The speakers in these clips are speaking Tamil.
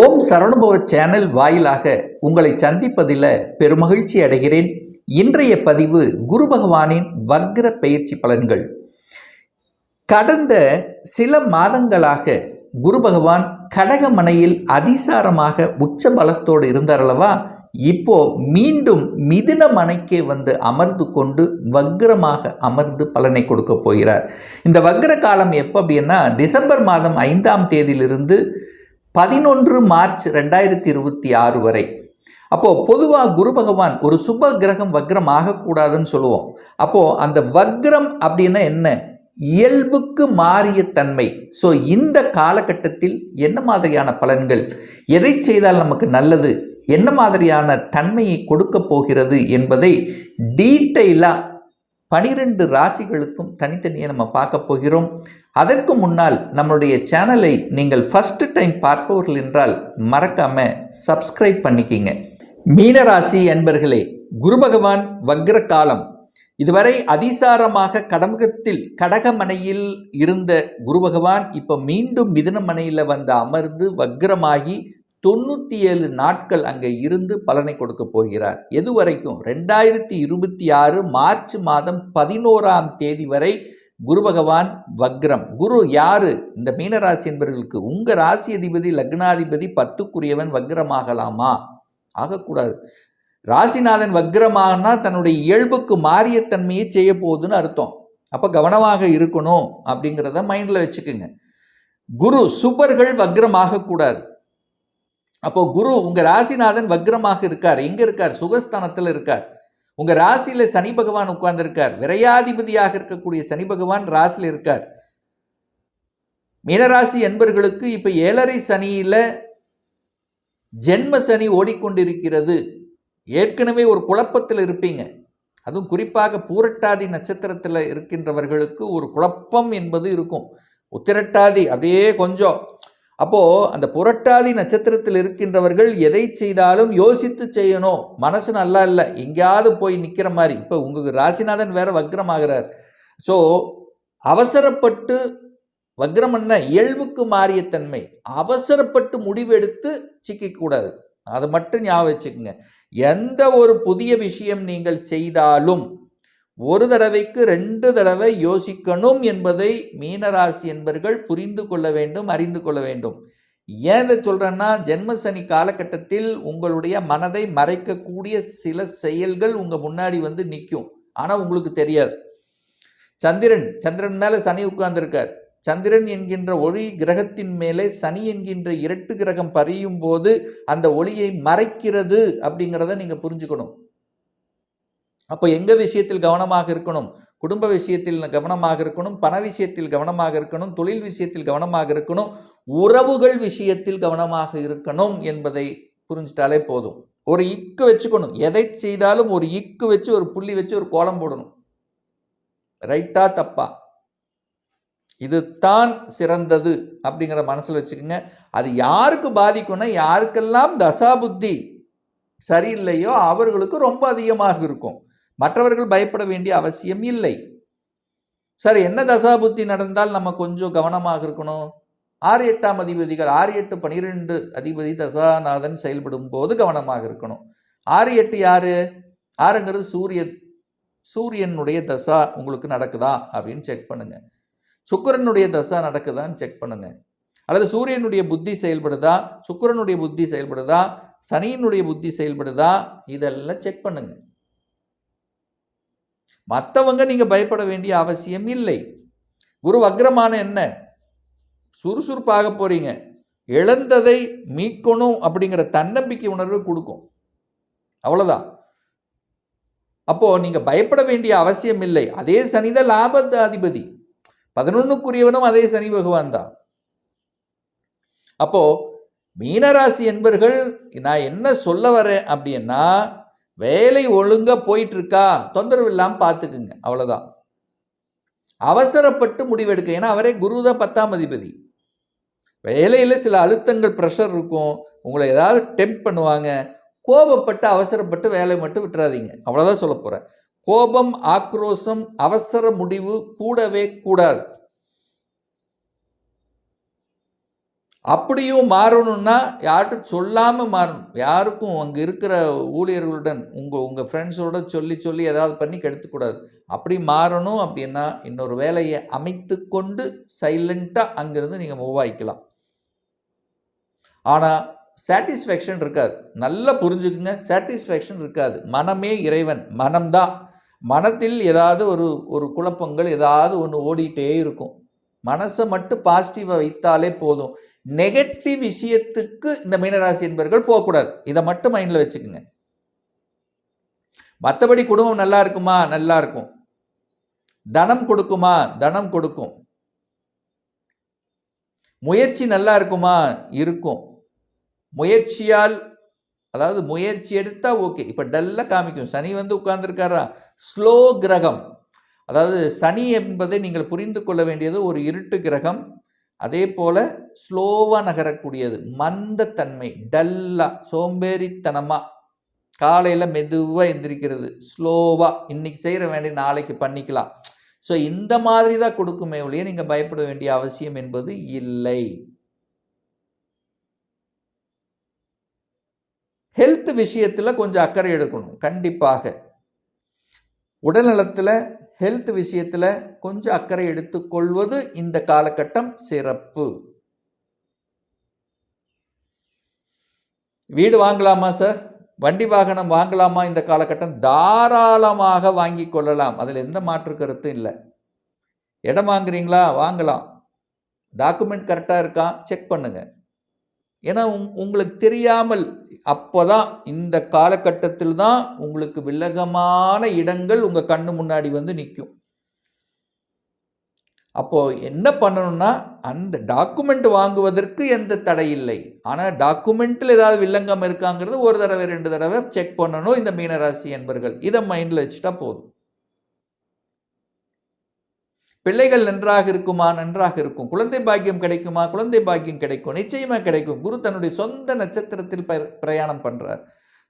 ஓம் சரணுபவ சேனல் வாயிலாக உங்களை சந்திப்பதில் பெருமகிழ்ச்சி அடைகிறேன். இன்றைய பதிவு குரு பகவானின் வக்ர பயிற்சி பலன்கள். கடந்த சில மாதங்களாக குரு பகவான் கடகமனையில் அதிசாரமாக உச்ச பலத்தோடு இருந்தார் அல்லவா? இப்போ மீண்டும் மிதுன மனைக்கே வந்து அமர்ந்து கொண்டு வக்ரமாக அமர்ந்து பலனை கொடுக்க போகிறார். இந்த வக்ர காலம் எப்போ அப்படின்னா டிசம்பர் மாதம் 5ஆம் தேதியிலிருந்து 11 மார்ச் 2026 வரை. அப்போது பொதுவாக குரு பகவான் ஒரு சுப கிரகம் வக்ரம் ஆகக்கூடாதுன்னு சொல்லுவோம். அப்போது அந்த வக்ரம் அப்படின்னா என்ன? இயல்புக்கு மாறிய தன்மை. ஸோ இந்த காலகட்டத்தில் என்ன மாதிரியான பலன்கள், எதை செய்தால் நமக்கு நல்லது, என்ன மாதிரியான தன்மையை கொடுக்க போகிறது என்பதை டீட்டெயிலாக 12 ராசிகளுக்கும் தனித்தனியாக நம்ம பார்க்க போகிறோம். அதற்கு முன்னால் நம்மளுடைய சேனலை நீங்கள் ஃபர்ஸ்ட் டைம் பார்ப்பவர்கள் என்றால் மறக்காம சப்ஸ்கிரைப் பண்ணிக்கிங்க. மீனராசி என்பர்களே, குரு பகவான் வக்ர காலம் இதுவரை அதிசாரமாக கடகமனையில் இருந்த குரு பகவான் இப்போ மீண்டும் மிதுன மனையில் வந்து அமர்ந்து வக்ரமாகி 97 நாட்கள் அங்கே இருந்து பலனை கொடுக்க போகிறார். எது வரைக்கும்? 2026 மார்ச் மாதம் 11ஆம் தேதி வரை குரு பகவான் வக்ரம். குரு யாரு? இந்த மீனராசி என்பவர்களுக்கு உங்க ராசி அதிபதி லக்னாதிபதி 10க்குரியவன் வக்ரமாகலாமா? ஆகக்கூடாது. ராசிநாதன் வக்ரமாகனா தன்னுடைய இயல்புக்கு மாறிய தன்மையை செய்ய போகுதுன்னு அர்த்தம். அப்ப கவனமாக இருக்கணும் அப்படிங்கிறத மைண்ட்ல வச்சுக்குங்க. குரு சுபர்கள் வக்ரமாக கூடாது. அப்போ குரு உங்க ராசிநாதன் வக்ரமாக இருக்கார். எங்க இருக்கார்? சுகஸ்தானத்தில் இருக்கார். உங்க ராசியில சனி பகவான் உட்கார்ந்து இருக்கார். விரையாதிபதியாக இருக்கக்கூடிய சனி பகவான் ராசியில் இருக்கார். மீனராசி என்பர்களுக்கு இப்ப 7.5 சனியில ஜென்ம சனி ஓடிக்கொண்டிருக்கிறது. ஏற்கனவே ஒரு குழப்பத்தில் இருப்பீங்க. அதுவும் குறிப்பாக பூரட்டாதி நட்சத்திரத்தில் இருக்கின்றவர்களுக்கு ஒரு குழப்பம் என்பது இருக்கும். உத்திரட்டாதி அப்படியே கொஞ்சம். அப்போ அந்த புரட்டாதி நட்சத்திரத்தில் இருக்கின்றவர்கள் எதை செய்தாலும் யோசித்து செய்யணும். மனசு நல்லா இல்லை, எங்கேயாவது போய் நிற்கிற மாதிரி. இப்போ உங்களுக்கு ராசிநாதன் வேற வக்ரமாகிறார். ஸோ அவசரப்பட்டு வக்ரம் என்ன? இயல்புக்கு மாறிய தன்மை. அவசரப்பட்டு முடிவெடுத்து சிக்கக்கூடாது. அதை மட்டும் ஞாபகம் வச்சுக்கோங்க. எந்த ஒரு புதிய விஷயம் நீங்கள் செய்தாலும் ஒரு தடவைக்கு 2 தடவை யோசிக்கணும் என்பதை மீனராசி என்பர்கள் புரிந்து கொள்ள வேண்டும், அறிந்து கொள்ள வேண்டும். ஏன் இதை சொல்றேன்னா, ஜென்ம சனி காலகட்டத்தில் உங்களுடைய மனதை மறைக்கக்கூடிய சில செயல்கள் உங்க முன்னாடி வந்து நிற்கும். ஆனா உங்களுக்கு தெரியாது. சந்திரன் மேல சனி உட்கார்ந்திருக்கார். சந்திரன் என்கின்ற ஒளி கிரகத்தின் மேலே சனி என்கின்ற இரட்டு கிரகம் பறியும் போது அந்த ஒளியை மறைக்கிறது அப்படிங்கிறத நீங்க புரிஞ்சுக்கணும். அப்போ எங்க விஷயத்தில் கவனமாக இருக்கணும்? குடும்ப விஷயத்தில் கவனமாக இருக்கணும், பண விஷயத்தில் கவனமாக இருக்கணும், தொழில் விஷயத்தில் கவனமாக இருக்கணும், உறவுகள் விஷயத்தில் கவனமாக இருக்கணும் என்பதை புரிஞ்சிட்டாலே போதும். ஒரு இக்கு வச்சுக்கணும். எதை செய்தாலும் ஒரு இக்கு வச்சு, ஒரு புள்ளி வச்சு, ஒரு கோலம் போடணும். ரைட்டா தப்பா, இதுதான் சிறந்தது அப்படிங்கிற மனசில் வச்சுக்கோங்க. அது யாருக்கு பாதிக்கும்னா, யாருக்கெல்லாம் தசாபுத்தி சரியில்லையோ அவர்களுக்கு ரொம்ப அதிகமாக இருக்கும். மற்றவர்கள் பயப்பட வேண்டிய அவசியம் இல்லை. சரி, என்ன தசாபுத்தி நடந்தால் நம்ம கொஞ்சம் கவனமாக இருக்கணும்? 6, 8ஆம் அதிபதிகள் 6, 8, 12 அதிபதி தசாநாதன் செயல்படும் போது கவனமாக இருக்கணும். 6, 8 யாரு? 6ங்கிறது சூரியனுடைய தசா உங்களுக்கு நடக்குதா அப்படின்னு செக் பண்ணுங்க. சுக்கிரனுடைய தசா நடக்குதான்னு செக் பண்ணுங்க. அல்லது சூரியனுடைய புத்தி செயல்படுதா, சுக்கிரனுடைய புத்தி செயல்படுதா, சனியினுடைய புத்தி செயல்படுதா, இதெல்லாம் செக் பண்ணுங்க. மற்றவங்க நீங்க பயப்பட வேண்டிய அவசியம் இல்லை. குரு வக்ரமான என்ன? சுறுசுறுப்பாக போறீங்க. இழந்ததை மீட்கணும் அப்படிங்கிற தன்னம்பிக்கை உணர்வு கொடுக்கும். அவ்வளவுதான். அப்போ நீங்க பயப்பட வேண்டிய அவசியம் இல்லை. அதே சனிதான் லாபத்து அதிபதி. 11க்குரியவனும் அதே சனி பகவான் தான். அப்போ மீனராசி என்பர்கள், நான் என்ன சொல்ல வரேன் அப்படின்னா, வேலை ஒழுங்கா போயிட்டு இருக்கா, தொந்தரவு இல்லாமல் பார்த்துக்குங்க. அவ்வளவுதான். அவசரப்பட்டு முடிவெடுக்க. ஏன்னா அவரே குரு தான் 10ஆம் அதிபதி. வேலையில சில அழுத்தங்கள், ப்ரெஷர் இருக்கும். உங்களை ஏதாவது டெம்ப்ட் பண்ணுவாங்க. கோபப்பட்டு அவசரப்பட்டு வேலையை மட்டும் விட்டுறாதீங்க. அவ்வளவுதான் சொல்ல போறேன். கோபம், ஆக்ரோஷம், அவசர முடிவு கூடவே கூடாது. அப்படியும் மாறணும்னா யார்கிட்ட சொல்லாமல் மாறணும். யாருக்கும் அங்கே இருக்கிற ஊழியர்களுடன் உங்கள் ஃப்ரெண்ட்ஸோட சொல்லி ஏதாவது பண்ணி கெடுத்துக்கூடாது. அப்படி மாறணும் அப்படின்னா இன்னொரு வேலையை அமைத்து கொண்டு சைலண்ட்டாக அங்கேருந்து நீங்கள் மூவ் ஆகிக்கலாம். ஆனால் சாட்டிஸ்ஃபேக்ஷன் இருக்காது. நல்லா புரிஞ்சுக்குங்க, சாட்டிஸ்ஃபேக்ஷன் இருக்காது. மனமே இறைவன், மனம்தான். மனத்தில் ஏதாவது ஒரு குழப்பங்கள் ஏதாவது ஒன்று ஓடிட்டே இருக்கும். மனசை மட்டும் பாசிட்டிவாக வைத்தாலே போதும். நெகட்டிவ் விஷயத்துக்கு இந்த மீனராசி என்பவர்கள் போகக்கூடாது. இதை மட்டும் மைண்டில் வச்சுக்கோங்க. மற்றபடி குடும்பம் நல்லா இருக்குமா? நல்லா இருக்கும். தனம் கொடுக்குமா? தனம் கொடுக்கும். முயற்சி நல்லா இருக்குமா? இருக்கும். முயற்சியால், அதாவது முயற்சி எடுத்தா ஓகே. இப்போ டல்லாக காமிக்கும். சனி வந்து உட்கார்ந்துருக்காரா, ஸ்லோ கிரகம். அதாவது சனி என்பதை நீங்கள் புரிந்து கொள்ள வேண்டியது ஒரு இருட்டு கிரகம். அதே போல ஸ்லோவாக நகரக்கூடியது, மந்தத்தன்மை, டல்லாக, சோம்பேறித்தனமாக, காலையில் மெதுவாக எந்திரிக்கிறது, ஸ்லோவாக, இன்னைக்கு செய்கிற வேண்டிய நாளைக்கு பண்ணிக்கலாம். ஸோ இந்த மாதிரி தான் கொடுக்குமே ஒழிய நீங்கள் பயப்பட வேண்டிய அவசியம் என்பது இல்லை. ஹெல்த் விஷயத்தில் கொஞ்சம் அக்கறை எடுக்கணும். கண்டிப்பாக உடல்நலத்தில், ஹெல்த் விஷயத்தில் கொஞ்சம் அக்கறை எடுத்துக்கொள்வது இந்த காலகட்டம் சிறப்பு. வீடு வாங்கலாமா சார்? வண்டி வாகனம் வாங்கலாமா? இந்த காலகட்டம் தாராளமாக வாங்கி கொள்ளலாம். அதில் எந்த மாற்று கருத்தும் இல்லை. இடம் வாங்குறீங்களா? வாங்கலாம். டாக்குமெண்ட் கரெக்டாக இருக்கா? செக் பண்ணுங்க. ஏன்னா உங்களுக்கு தெரியாமல் அப்போதான், இந்த காலகட்டத்தில் தான் உங்களுக்கு வில்லகமான இடங்கள் உங்கள் கண்ணு முன்னாடி வந்து நிற்கும். அப்போ என்ன பண்ணணும்னா, அந்த டாக்குமெண்ட் வாங்குவதற்கு எந்த தடை இல்லை. ஆனால் டாக்குமெண்ட்டில் ஏதாவது வில்லங்கம் இருக்காங்கிறது ஒரு தடவை 2 தடவை செக் பண்ணணும் இந்த மீனராசி என்பர்கள். இதை மைண்டில் வச்சுட்டா போதும். பிள்ளைகள் நன்றாக இருக்குமா? நன்றாக இருக்கும். குழந்தை பாக்கியம் கிடைக்குமா? குழந்தை பாக்கியம் கிடைக்கும். நிச்சயமாக கிடைக்கும். குரு தன்னுடைய சொந்த நட்சத்திரத்தில் பிரயாணம் பண்ணுறார்.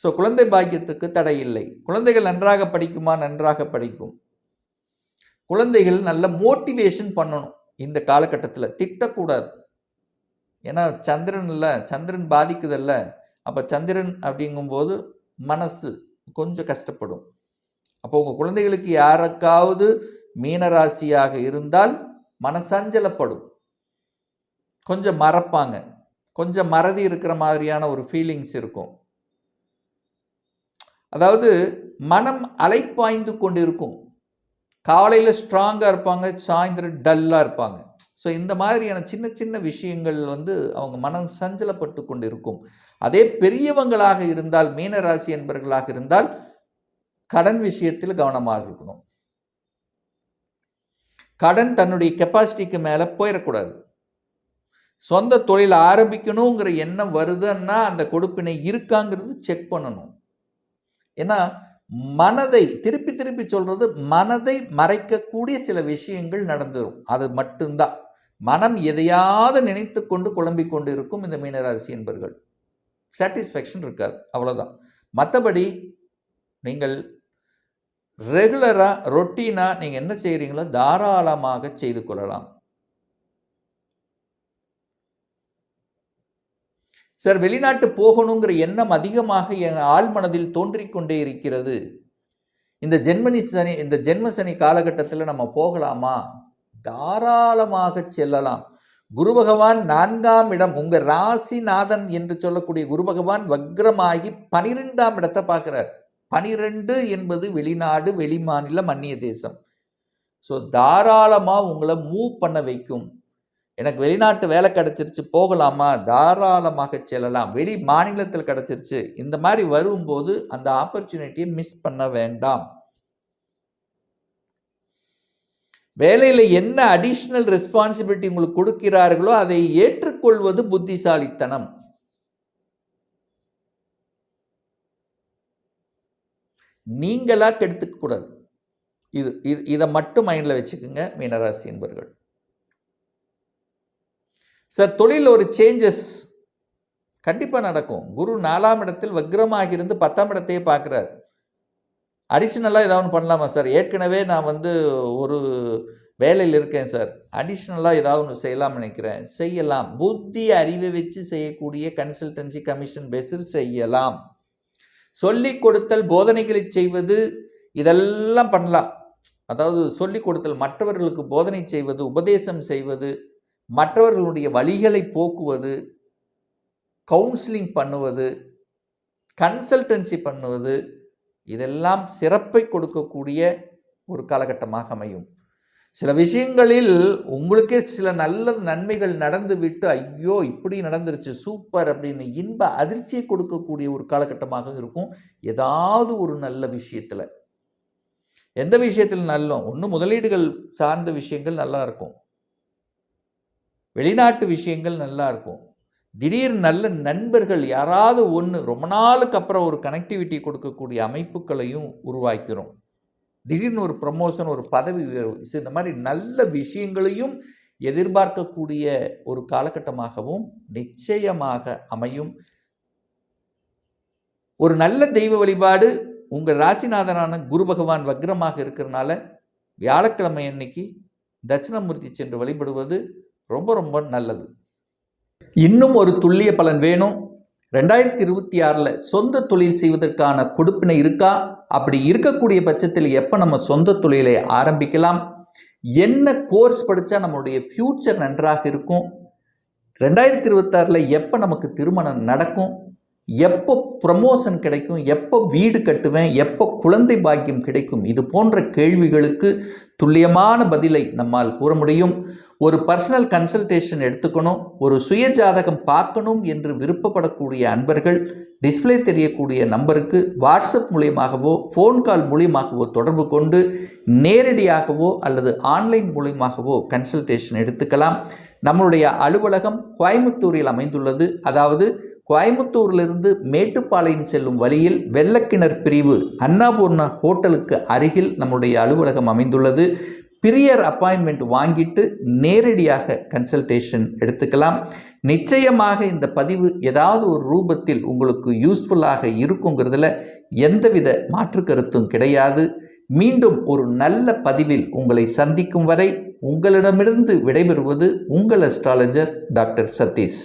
ஸோ குழந்தை பாக்கியத்துக்கு தடை இல்லை. குழந்தைகள் நன்றாக படிக்குமா? நன்றாக படிக்கும். குழந்தைகள் நல்ல மோட்டிவேஷன் பண்ணணும். இந்த காலகட்டத்தில் திட்டக்கூடாது. ஏன்னா சந்திரன் பாதிக்குதல்ல. அப்போ சந்திரன் அப்படிங்கும்போது மனசு கொஞ்சம் கஷ்டப்படும். அப்போ உங்கள் குழந்தைகளுக்கு யாருக்காவது மீனராசியாக இருந்தால் மனசஞ்சலப்படும், கொஞ்சம் மறப்பாங்க, கொஞ்சம் மறதி இருக்கிற மாதிரியான ஒரு ஃபீலிங்ஸ் இருக்கும். அதாவது மனம் அலைப்பாய்ந்து கொண்டு இருக்கும். காலையில் ஸ்ட்ராங்காக இருப்பாங்க, சாயந்தரம் டல்லாக இருப்பாங்க. ஸோ இந்த மாதிரியான சின்ன சின்ன விஷயங்கள் வந்து அவங்க மனம் சஞ்சலப்பட்டு கொண்டு இருக்கும். அதே பெரியவங்களாக இருந்தால், மீனராசி என்பவர்களாக இருந்தால் கடன் விஷயத்தில் கவனமாக இருக்கணும். கடன் தன்னுடைய கெப்பாசிட்டிக்கு மேலே போயிடக்கூடாது. சொந்த தொழில் ஆரம்பிக்கணுங்கிற எண்ணம் வருதுன்னா அந்த கொடுப்பினை இருக்காங்கிறது செக் பண்ணணும். ஏன்னா மனதை திருப்பி திருப்பி சொல்றது, மனதை மறைக்கக்கூடிய சில விஷயங்கள் நடந்துடும். அது மட்டும்தான். மனம் எதையாவது நினைத்து கொண்டு குழம்பிக் கொண்டு இருக்கும் இந்த மீனராசி என்பர்கள். சாட்டிஸ்ஃபேக்ஷன் இருக்காது, அவ்வளோதான். மற்றபடி நீங்கள் ரெகுலராக ரொட்டீனாக நீங்கள் என்ன செய்கிறீங்களோ தாராளமாக செய்து கொள்ளலாம். சார், வெளிநாட்டு போகணுங்கிற எண்ணம் அதிகமாக என் ஆழ்மனதில் தோன்றிக்கொண்டே இருக்கிறது. இந்த ஜென்ம சனி காலகட்டத்தில் நம்ம போகலாமா? தாராளமாக செல்லலாம். குரு பகவான் 4ஆம் இடம், உங்கள் ராசிநாதன் என்று சொல்லக்கூடிய குரு பகவான் வக்ரமாகி 12ஆம் இடத்தை பார்க்குறார். 12 என்பது வெளிநாடு, வெளிமாநிலம், அந்நிய தேசம். ஸோ தாராளமாக உங்களை மூவ் பண்ண வைக்கும். எனக்கு வெளிநாட்டு வேலை கிடச்சிருச்சு, போகலாமா? தாராளமாக செல்லலாம். வெளி மாநிலத்தில் கிடச்சிருச்சு, இந்த மாதிரி வரும்போது அந்த ஆப்பர்ச்சுனிட்டியை மிஸ் பண்ண வேண்டாம். வேலையில் என்ன அடிஷ்னல் ரெஸ்பான்சிபிலிட்டி உங்களுக்கு கொடுக்கிறார்களோ அதை ஏற்றுக்கொள்வது புத்திசாலித்தனம். நீங்களா கெடுத்துக்க கூடாது. இதை மட்டும் மைண்டில் வச்சுக்கோங்க மீனராசி என்பவர்கள். சார், தொழில் ஒரு சேஞ்சஸ் கண்டிப்பாக நடக்கும். குரு 4ஆம் இடத்தில் வக்ரமாக இருந்து 10ஆம் இடத்தையே பார்க்குறார். அடிஷ்னலாக ஏதாவது பண்ணலாமா சார்? ஏற்கனவே நான் ஒரு வேலையில் இருக்கேன் சார், அடிஷ்னலாக ஏதாவது ஒன்று செய்யலாம்னு நினைக்கிறேன், செய்யலாம். புத்தி அறிவை வச்சு செய்யக்கூடிய கன்சல்டன்சி கமிஷன் பேஸில் செய்யலாம். சொல்லிக் கொடுத்தல், போதனைகளை செய்வது, இதெல்லாம் பண்ணலாம். அதாவது சொல்லிக் கொடுத்தல், மற்றவர்களுக்கு போதனை செய்வது, உபதேசம் செய்வது, மற்றவர்களுடைய வழிகளை போக்குவது, கவுன்சிலிங் பண்ணுவது, கன்சல்டன்சி பண்ணுவது, இதெல்லாம் சிறப்பை கொடுக்கக்கூடிய ஒரு காலகட்டமாக அமையும். சில விஷயங்களில் உங்களுக்கே சில நல்ல நன்மைகள் நடந்து விட்டு, ஐயோ இப்படி நடந்துருச்சு சூப்பர் அப்படின்னு இன்ப அதிர்ச்சியை கொடுக்கக்கூடிய ஒரு காலகட்டமாக இருக்கும். ஏதாவது ஒரு நல்ல விஷயத்தில், எந்த விஷயத்தில் நல்ல ஒன்று முதலீடுகள் சார்ந்த விஷயங்கள் நல்லா இருக்கும், வெளிநாட்டு விஷயங்கள் நல்லா இருக்கும், திடீர் நல்ல நண்பர்கள் யாராவது ஒன்று ரொம்ப நாளுக்கு அப்புறம் ஒரு கனெக்டிவிட்டி கொடுக்கக்கூடிய அமைப்புகளையும் உருவாக்கிறோம். திடீர்னு ஒரு ப்ரமோஷன், ஒரு பதவி உயர்வு, இந்த மாதிரி நல்ல விஷயங்களையும் எதிர்பார்க்கக்கூடிய ஒரு காலகட்டமாகவும் நிச்சயமாக அமையும். ஒரு நல்ல தெய்வ வழிபாடு, உங்கள் ராசிநாதனான குரு பகவான் வக்ரமாக இருக்கிறனால வியாழக்கிழமை அன்னைக்கு தட்சிணாமூர்த்தி சென்று வழிபடுவது ரொம்ப ரொம்ப நல்லது. இன்னும் ஒரு துல்லிய பலன் வேணும். 2026 சொந்த தொழில் செய்வதற்கான கொடுப்பினை இருக்கா? அப்படி இருக்கக்கூடிய பட்சத்தில் எப்போ நம்ம சொந்த தொழிலை ஆரம்பிக்கலாம்? என்ன கோர்ஸ் படித்தா நம்மளுடைய ஃப்யூச்சர் நன்றாக இருக்கும்? 2026 எப்போ நமக்கு திருமணம் நடக்கும்? எப்போ ப்ரமோஷன் கிடைக்கும்? எப்போ வீடு கட்டுவேன்? எப்போ குழந்தை பாக்கியம் கிடைக்கும்? இது போன்ற கேள்விகளுக்கு துல்லியமான பதிலை நம்மால் கூற முடியும். ஒரு பர்சனல் கன்சல்டேஷன் எடுத்துக்கணும், ஒரு சுய ஜாதகம் பார்க்கணும் என்று விருப்பப்படக்கூடிய அன்பர்கள் டிஸ்பிளே தெரியக்கூடிய நம்பருக்கு வாட்ஸ்அப் மூலியமாகவோ ஃபோன் கால் மூலியமாகவோ தொடர்பு கொண்டு நேரடியாகவோ அல்லது ஆன்லைன் மூலியமாகவோ கன்சல்டேஷன் எடுத்துக்கலாம். நம்மளுடைய அலுவலகம் கோயம்புத்தூரில் அமைந்துள்ளது. அதாவது கோயம்புத்தூரிலிருந்து மேட்டுப்பாளையம் செல்லும் வழியில் வெள்ளக்கிணர் பிரிவு அன்னபூர்ணா ஹோட்டலுக்கு அருகில் நம்முடைய அலுவலகம் அமைந்துள்ளது. பிரியர் அப்பாயின்மெண்ட் வாங்கிட்டு நேரடியாக கன்சல்டேஷன் எடுத்துக்கலாம். நிச்சயமாக இந்த பதிவு ஏதாவது ஒரு ரூபத்தில் உங்களுக்கு யூஸ்ஃபுல்லாக இருக்குங்கிறதுல எந்தவித மாற்று கருத்தும் கிடையாது. மீண்டும் ஒரு நல்ல பதிவில் உங்களை சந்திக்கும் வரை உங்களிடமிருந்து விடைபெறுவது உங்கள் அஸ்ட்ராலஜர் டாக்டர் சதீஷ்.